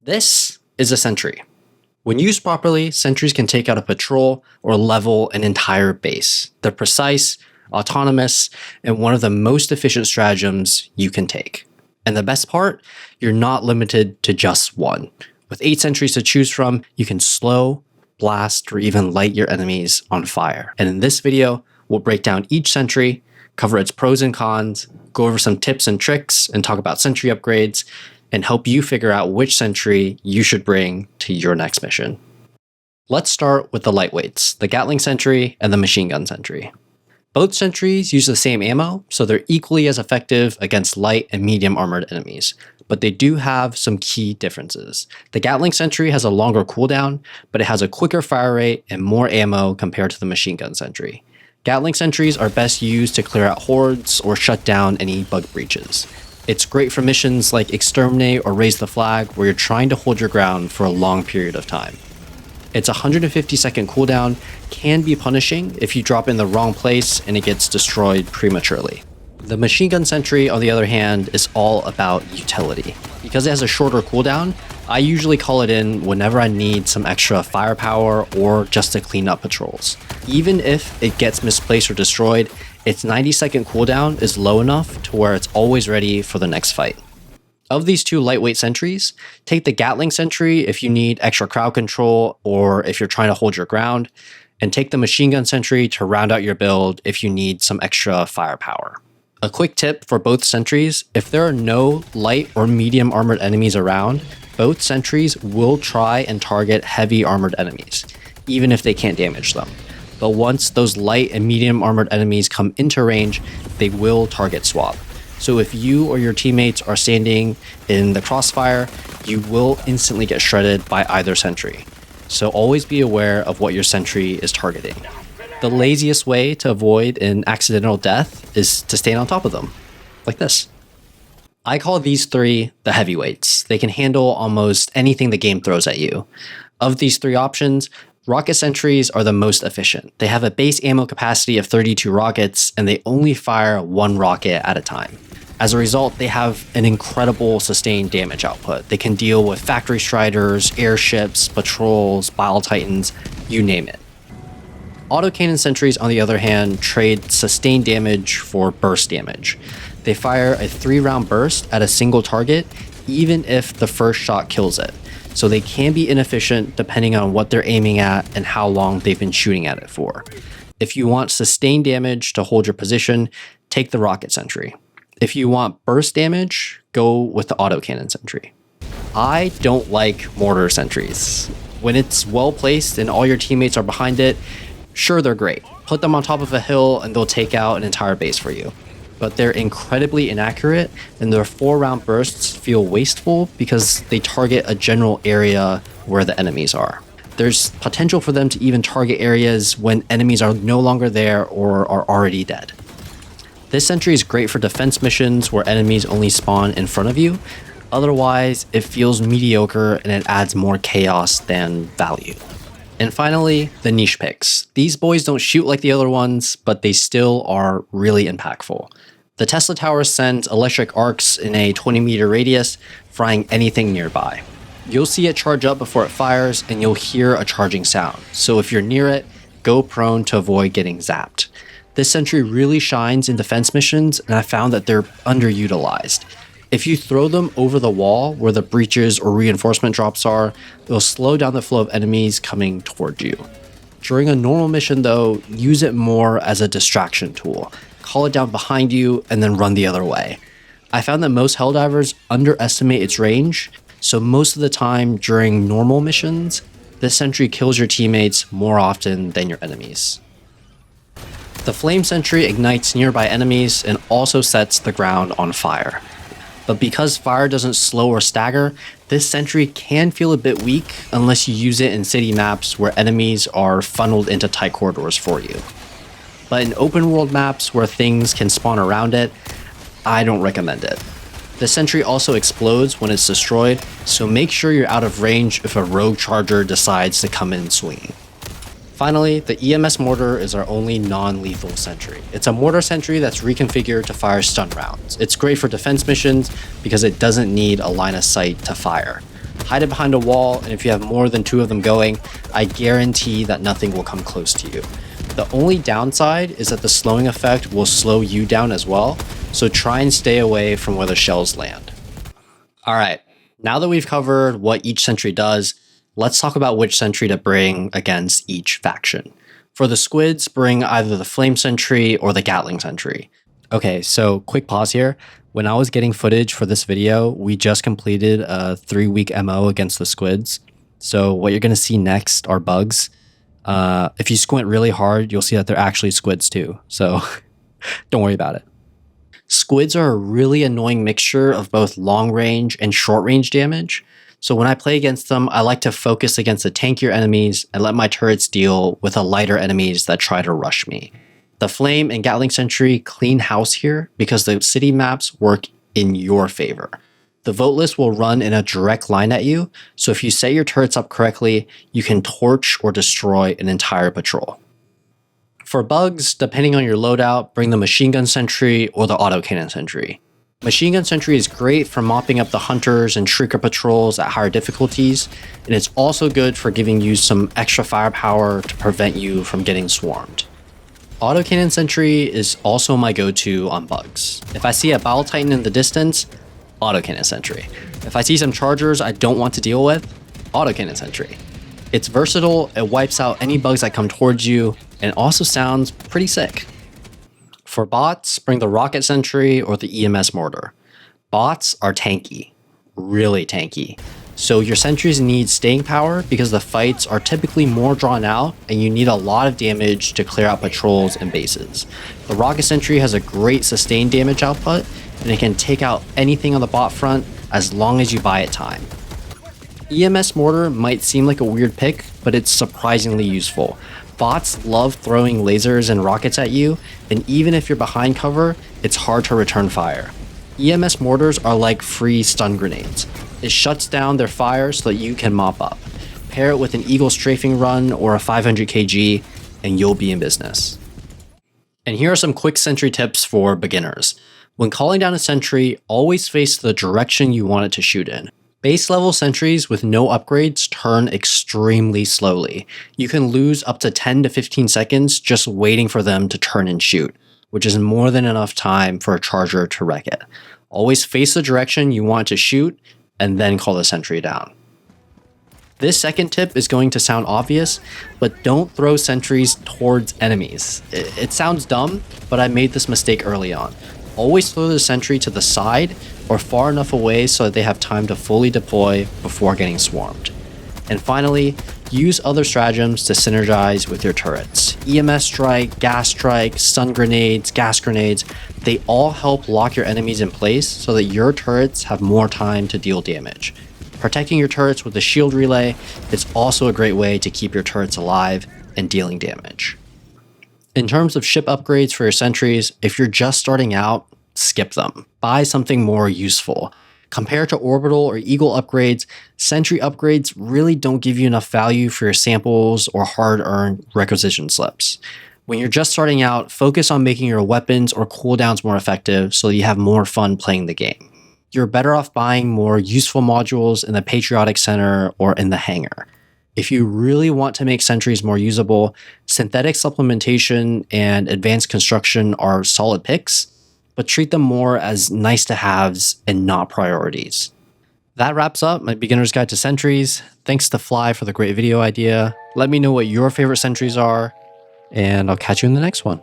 This is a sentry. When used properly, sentries can take out a patrol or level an entire base. They're precise, autonomous, and one of the most efficient stratagems you can take. And the best part, you're not limited to just one. With 8 sentries to choose from, you can slow, blast, or even light your enemies on fire. And in this video, we'll break down each sentry, cover its pros and cons, go over some tips and tricks, and talk about sentry upgrades, and help you figure out which sentry you should bring to your next mission. Let's start with the lightweights, the Gatling sentry and the machine gun sentry. Both sentries use the same ammo, so they're equally as effective against light and medium armored enemies, but they do have some key differences. The Gatling sentry has a longer cooldown, but it has a quicker fire rate and more ammo compared to the machine gun sentry. Gatling sentries are best used to clear out hordes or shut down any bug breaches. It's great for missions like Exterminate or Raise the Flag, where you're trying to hold your ground for a long period of time. Its 150-second cooldown can be punishing if you drop in the wrong place and it gets destroyed prematurely. The machine gun sentry, on the other hand, is all about utility. Because it has a shorter cooldown, I usually call it in whenever I need some extra firepower or just to clean up patrols. Even if it gets misplaced or destroyed, its 90-second cooldown is low enough to where it's always ready for the next fight. Of these two lightweight sentries, take the Gatling sentry if you need extra crowd control or if you're trying to hold your ground, and take the machine gun sentry to round out your build if you need some extra firepower. A quick tip for both sentries: if there are no light or medium armored enemies around, both sentries will try and target heavy armored enemies, even if they can't damage them. But once those light and medium armored enemies come into range, they will target swap. So if you or your teammates are standing in the crossfire, you will instantly get shredded by either sentry. So always be aware of what your sentry is targeting. The laziest way to avoid an accidental death is to stand on top of them, like this. I call these three the heavyweights. They can handle almost anything the game throws at you. Of these three options, rocket sentries are the most efficient. They have a base ammo capacity of 32 rockets, and they only fire one rocket at a time. As a result, they have an incredible sustained damage output. They can deal with factory striders, airships, patrols, bile titans, you name it. Autocannon sentries, on the other hand, trade sustained damage for burst damage. They fire a 3-round burst at a single target, even if the first shot kills it. So they can be inefficient depending on what they're aiming at and how long they've been shooting at it for. If you want sustained damage to hold your position, take the rocket sentry. If you want burst damage, go with the autocannon sentry. I don't like mortar sentries. When it's well placed and all your teammates are behind it, sure, they're great. Put them on top of a hill and they'll take out an entire base for you. But they're incredibly inaccurate, and their 4-round bursts feel wasteful because they target a general area where the enemies are. There's potential for them to even target areas when enemies are no longer there or are already dead. This sentry is great for defense missions where enemies only spawn in front of you. Otherwise, it feels mediocre and it adds more chaos than value. And finally, the niche picks. These boys don't shoot like the other ones, but they still are really impactful. The Tesla tower sends electric arcs in a 20-meter radius, frying anything nearby. You'll see it charge up before it fires, and you'll hear a charging sound. So if you're near it, go prone to avoid getting zapped. This sentry really shines in defense missions, and I found that they're underutilized. If you throw them over the wall where the breaches or reinforcement drops are, they'll slow down the flow of enemies coming toward you. During a normal mission though, use it more as a distraction tool. Call it down behind you and then run the other way. I found that most Helldivers underestimate its range, so most of the time during normal missions, this sentry kills your teammates more often than your enemies. The flame sentry ignites nearby enemies and also sets the ground on fire. But because fire doesn't slow or stagger, this sentry can feel a bit weak unless you use it in city maps where enemies are funneled into tight corridors for you. But in open world maps where things can spawn around it, I don't recommend it. The sentry also explodes when it's destroyed, so make sure you're out of range if a rogue charger decides to come in swinging. Finally, the EMS Mortar is our only non-lethal sentry. It's a mortar sentry that's reconfigured to fire stun rounds. It's great for defense missions because it doesn't need a line of sight to fire. Hide it behind a wall, and if you have more than 2 of them going, I guarantee that nothing will come close to you. The only downside is that the slowing effect will slow you down as well, so try and stay away from where the shells land. Alright, now that we've covered what each sentry does, let's talk about which sentry to bring against each faction. For the Squids, bring either the Flame Sentry or the Gatling Sentry. Okay, so quick pause here. When I was getting footage for this video, we just completed a 3-week MO against the Squids. So what you're going to see next are bugs. If you squint really hard, you'll see that they're actually Squids too. So don't worry about it. Squids are a really annoying mixture of both long range and short range damage. So when I play against them, I like to focus against the tankier enemies and let my turrets deal with the lighter enemies that try to rush me. The Flame and Gatling Sentry clean house here because the city maps work in your favor. The vote list will run in a direct line at you, so if you set your turrets up correctly, you can torch or destroy an entire patrol. For bugs, depending on your loadout, bring the Machine Gun Sentry or the Autocannon Sentry. Machine Gun Sentry is great for mopping up the hunters and shrieker patrols at higher difficulties, and it's also good for giving you some extra firepower to prevent you from getting swarmed. Autocannon Sentry is also my go-to on bugs. If I see a Battle Titan in the distance, Autocannon Sentry. If I see some chargers I don't want to deal with, Autocannon Sentry. It's versatile, it wipes out any bugs that come towards you, and also sounds pretty sick. For bots, bring the Rocket Sentry or the EMS Mortar. Bots are tanky, really tanky. So your sentries need staying power because the fights are typically more drawn out and you need a lot of damage to clear out patrols and bases. The Rocket Sentry has a great sustained damage output and it can take out anything on the bot front as long as you buy it time. EMS Mortar might seem like a weird pick, but it's surprisingly useful. Bots love throwing lasers and rockets at you, and even if you're behind cover, it's hard to return fire. EMS Mortars are like free stun grenades. It shuts down their fire so that you can mop up. Pair it with an Eagle strafing run or a 500 kg, and you'll be in business. And here are some quick sentry tips for beginners. When calling down a sentry, always face the direction you want it to shoot in. Base level sentries with no upgrades turn extremely slowly. You can lose up to 10 to 15 seconds just waiting for them to turn and shoot, which is more than enough time for a charger to wreck it. Always face the direction you want to shoot and then call the sentry down. This second tip is going to sound obvious, but don't throw sentries towards enemies. It sounds dumb, but I made this mistake early on. Always throw the sentry to the side or far enough away so that they have time to fully deploy before getting swarmed. And finally, use other stratagems to synergize with your turrets. EMS strike, gas strike, stun grenades, gas grenades, they all help lock your enemies in place so that your turrets have more time to deal damage. Protecting your turrets with a shield relay is also a great way to keep your turrets alive and dealing damage. In terms of ship upgrades for your sentries, if you're just starting out, skip them. Buy something more useful. Compared to orbital or eagle upgrades, sentry upgrades really don't give you enough value for your samples or hard-earned requisition slips. When you're just starting out, focus on making your weapons or cooldowns more effective so you have more fun playing the game. You're better off buying more useful modules in the Patriotic Center or in the hangar. If you really want to make sentries more usable, synthetic supplementation and advanced construction are solid picks, but treat them more as nice-to-haves and not priorities. That wraps up my beginner's guide to sentries. Thanks to Fly for the great video idea. Let me know what your favorite sentries are, and I'll catch you in the next one.